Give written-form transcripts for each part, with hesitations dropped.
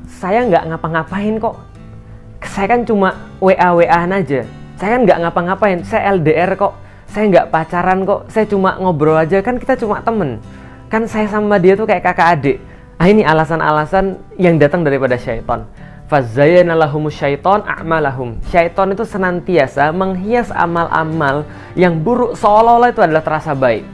saya nggak ngapa-ngapain kok. Saya kan cuma WA-WA-an aja. Saya kan nggak ngapa-ngapain, saya LDR kok. Saya nggak pacaran kok, saya cuma ngobrol aja, kan kita cuma temen. Kan saya sama dia tuh kayak kakak adik. Ini alasan-alasan yang datang daripada syaitan. Fazayyana lahumus syaiton a'malahum. Syaiton itu senantiasa menghias amal-amal yang buruk seolah-olah itu adalah terasa baik.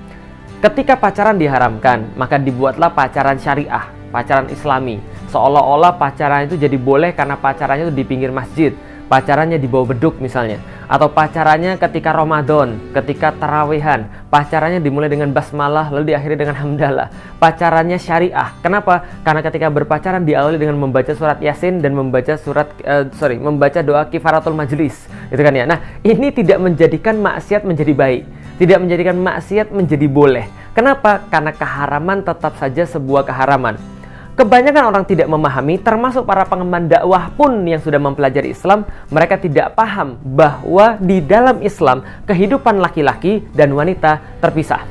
Ketika pacaran diharamkan, maka dibuatlah pacaran syariah, pacaran islami. Seolah-olah pacaran itu jadi boleh karena pacarannya itu di pinggir masjid, pacarannya di bawah beduk misalnya, atau pacarannya ketika Ramadan, ketika tarawehan, pacarannya dimulai dengan basmalah lalu diakhiri dengan hamdalah. Pacarannya syariah. Kenapa? Karena ketika berpacaran diawali dengan membaca surat Yasin dan membaca membaca doa kifaratul majlis, gitu kan ya. Nah, ini tidak menjadikan maksiat menjadi baik, tidak menjadikan maksiat menjadi boleh. Kenapa? Karena keharaman tetap saja sebuah keharaman. Kebanyakan orang tidak memahami, termasuk para pengemban dakwah pun yang sudah mempelajari Islam, mereka tidak paham bahwa di dalam Islam kehidupan laki-laki dan wanita terpisah.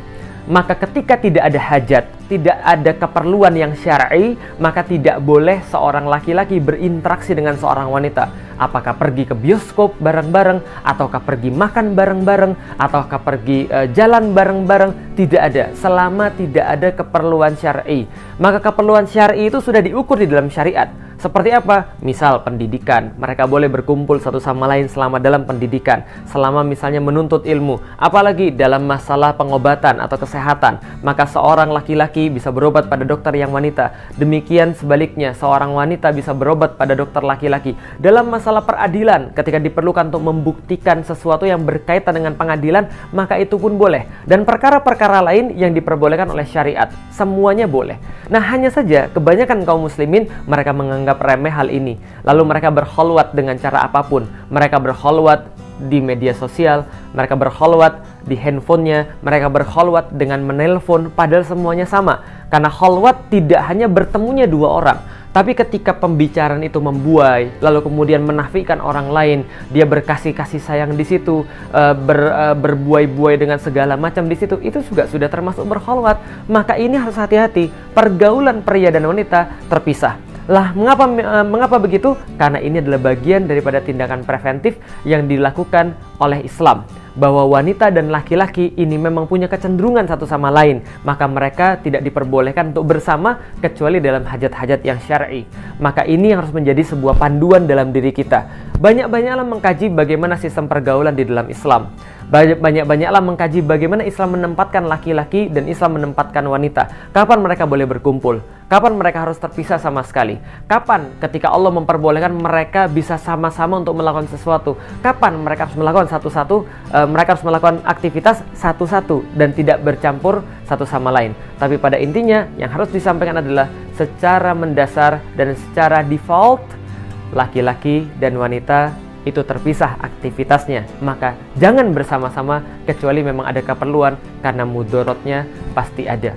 Maka ketika tidak ada hajat, tidak ada keperluan yang syar'i, maka tidak boleh seorang laki-laki berinteraksi dengan seorang wanita. Apakah pergi ke bioskop bareng-bareng, ataukah pergi makan bareng-bareng, ataukah pergi jalan bareng-bareng, tidak ada. Selama tidak ada keperluan syar'i. Maka keperluan syar'i itu sudah diukur di dalam syariat. Seperti apa? Misal pendidikan, mereka boleh berkumpul satu sama lain selama dalam pendidikan, selama misalnya menuntut ilmu. Apalagi dalam masalah pengobatan atau kesehatan, maka seorang laki-laki bisa berobat pada dokter yang wanita. Demikian sebaliknya, seorang wanita bisa berobat pada dokter laki-laki. Dalam masalah peradilan, ketika diperlukan untuk membuktikan sesuatu yang berkaitan dengan pengadilan, maka itu pun boleh. Dan perkara-perkara lain yang diperbolehkan oleh syariat, semuanya boleh. Nah, hanya saja kebanyakan kaum muslimin mereka menganggap remeh hal ini. Lalu mereka berkholwat dengan cara apapun. Mereka berkholwat di media sosial, mereka berkholwat di handphonenya, mereka berkholwat dengan menelpon, padahal semuanya sama. Karena kholwat tidak hanya bertemunya dua orang, tapi ketika pembicaraan itu membuai, lalu kemudian menafikan orang lain, dia berkasih-kasih sayang di situ, berbuai-buai dengan segala macam di situ, itu juga sudah termasuk berkholwat. Maka ini harus hati-hati, pergaulan pria dan wanita terpisah. Lah, mengapa begitu? Karena ini adalah bagian daripada tindakan preventif yang dilakukan oleh Islam. Bahwa wanita dan laki-laki ini memang punya kecenderungan satu sama lain. Maka mereka tidak diperbolehkan untuk bersama kecuali dalam hajat-hajat yang syar'i. Maka ini harus menjadi sebuah panduan dalam diri kita. Banyak-banyaklah mengkaji bagaimana sistem pergaulan di dalam Islam. Banyak-banyaklah mengkaji bagaimana Islam menempatkan laki-laki dan Islam menempatkan wanita. Kapan mereka boleh berkumpul? Kapan mereka harus terpisah sama sekali? Kapan ketika Allah memperbolehkan mereka bisa sama-sama untuk melakukan sesuatu? Kapan mereka harus melakukan satu-satu? Mereka harus melakukan aktivitas satu-satu dan tidak bercampur satu sama lain. Tapi pada intinya yang harus disampaikan adalah secara mendasar dan secara default, laki-laki dan wanita itu terpisah aktivitasnya. Maka jangan bersama-sama kecuali memang ada keperluan, karena mudorotnya pasti ada.